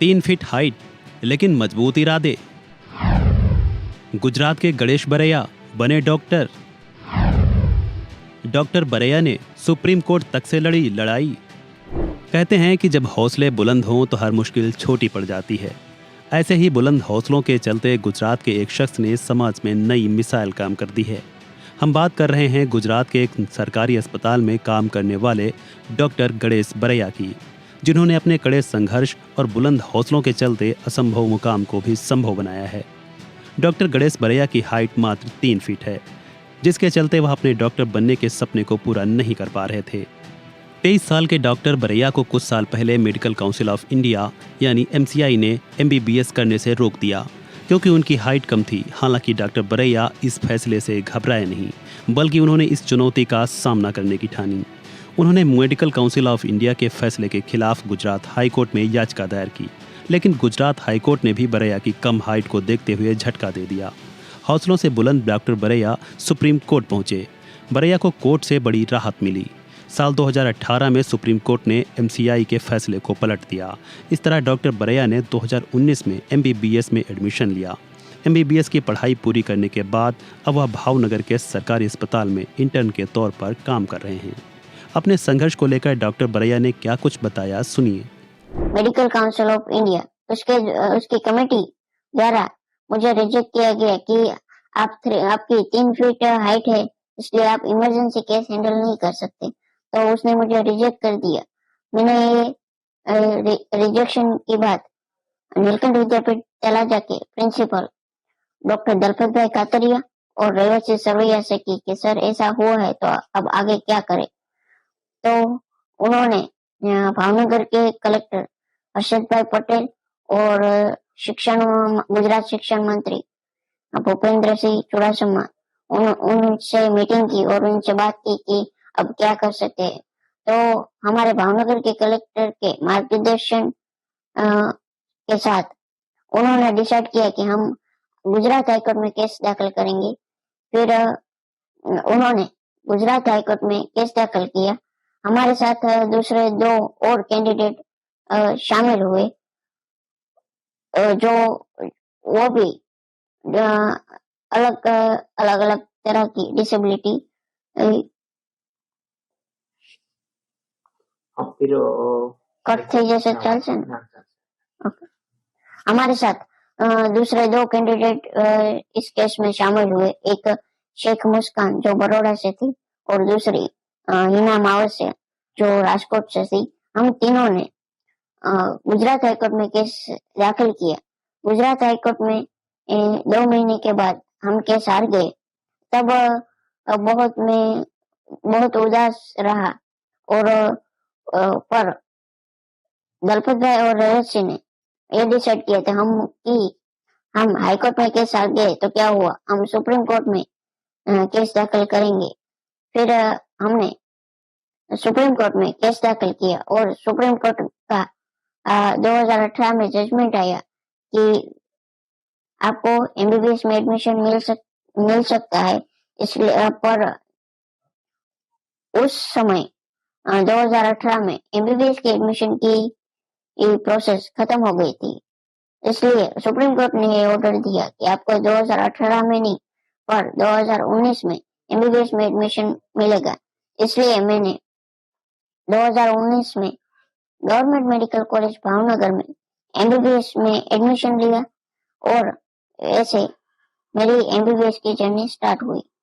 3 feet height लेकिन मजबूत इरादे। गुजरात के गणेश बरैया बने डॉक्टर। डॉक्टर बरैया ने सुप्रीम कोर्ट तक से लड़ी लड़ाई। कहते हैं कि जब हौसले बुलंद हों तो हर मुश्किल छोटी पड़ जाती है। ऐसे ही बुलंद हौसलों के चलते गुजरात के एक शख्स ने समाज में नई मिसाल काम कर दी है। हम बात कर रहे हैं गुजरात के एक सरकारी अस्पताल में काम करने वाले डॉक्टर गणेश बरैया की, जिन्होंने अपने कड़े संघर्ष और बुलंद हौसलों के चलते असंभव मुकाम को भी संभव बनाया है। डॉक्टर गणेश बरैया की हाइट मात्र 3 फीट है, जिसके चलते वह अपने डॉक्टर बनने के सपने को पूरा नहीं कर पा रहे थे। 23 साल के डॉक्टर बरैया को कुछ साल पहले मेडिकल काउंसिल ऑफ इंडिया यानी MCI ने MBBS करने से रोक दिया, क्योंकि उनकी हाइट कम थी। हालांकि डॉक्टर बरैया इस फैसले से घबराए नहीं, बल्कि उन्होंने इस चुनौती का सामना करने की ठानी। उन्होंने मेडिकल काउंसिल ऑफ इंडिया के फैसले के खिलाफ गुजरात हाई कोर्ट में याचिका दायर की, लेकिन गुजरात हाई कोर्ट ने भी बरैया की कम हाइट को देखते हुए झटका दे दिया। हौसलों से बुलंद डॉक्टर बरैया सुप्रीम कोर्ट पहुंचे। बरैया को कोर्ट से बड़ी राहत मिली। साल 2018 में सुप्रीम कोर्ट ने MCI के फैसले को पलट दिया। इस तरह डॉक्टर बरैया ने 2019 में MBBS में एडमिशन लिया। MBBS की पढ़ाई पूरी करने के बाद अब वह भावनगर के सरकारी अस्पताल में इंटर्न के तौर पर काम कर रहे हैं। अपने संघर्ष को लेकर डॉक्टर बरैया ने क्या कुछ बताया, सुनिए। मेडिकल काउंसिल ऑफ इंडिया उसकी कमेटी द्वारा मुझे रिजेक्ट किया गया कि आपकी 3 फीट हाइट है, इसलिए आप इमरजेंसी केस हैंडल नहीं कर सकते। तो उसने मुझे रिजेक्ट कर दिया। मैंने ये रिजेक्शन की बात नीलकंठ विद्यापीठ चला जाके प्रिंसिपल डॉक्टर दलपत भाई कातरिया और रेवती सरवैया से की कि सर ऐसा हुआ है तो अब आगे क्या करें। तो उन्होंने भावनगर के कलेक्टर हर्षद भाई पटेल और गुजरात शिक्षण मंत्री भूपेंद्र सिंह चुड़ासमा उनसे मीटिंग की और उनसे बात की कि अब क्या कर सकते हैं। तो हमारे भावनगर के कलेक्टर के मार्गदर्शन के साथ उन्होंने डिसाइड किया कि हम गुजरात हाईकोर्ट में केस दाखिल करेंगे। फिर उन्होंने गुजरात हाईकोर्ट में केस दाखिल किया। हमारे साथ दूसरे 2 और कैंडिडेट शामिल हुए, जो वो भी अलग अलग तरह की डिसेबिलिटी कट થઈ જશે ચાલશે ને? हमारे साथ दूसरे 2 कैंडिडेट इस केस में शामिल हुए। एक शेख मुस्कान जो बड़ौदा से थी और दूसरी हिना मावसिया जो राजकोट से थी। हम तीनों ने गुजरात हाईकोर्ट में केस दाखिल किया। गुजरात हाईकोर्ट में 2 महीने के बाद हम केस हार गए। तब बहुत उदास रहा और पर दलपत भाई और रेवत सिंह ने ये डिसाइड किया था हम हाईकोर्ट में केस हार गए तो क्या हुआ, हम सुप्रीम कोर्ट में केस दाखिल करेंगे। फिर हमने सुप्रीम कोर्ट में केस दाखिल किया और सुप्रीम कोर्ट का 2018 में जजमेंट आया कि आपको MBBS में एडमिशन मिल सकता है। इसलिए पर उस समय 2018 में MBBS के एडमिशन की प्रोसेस खत्म हो गई थी। इसलिए सुप्रीम कोर्ट ने ये ऑर्डर दिया कि आपको 2018 में नहीं पर 2019 में MBBS में एडमिशन मिलेगा। इसलिए मैंने 2019 में गवर्नमेंट मेडिकल कॉलेज भावनगर में MBBS में एडमिशन लिया और ऐसे मेरी MBBS की जर्नी स्टार्ट हुई।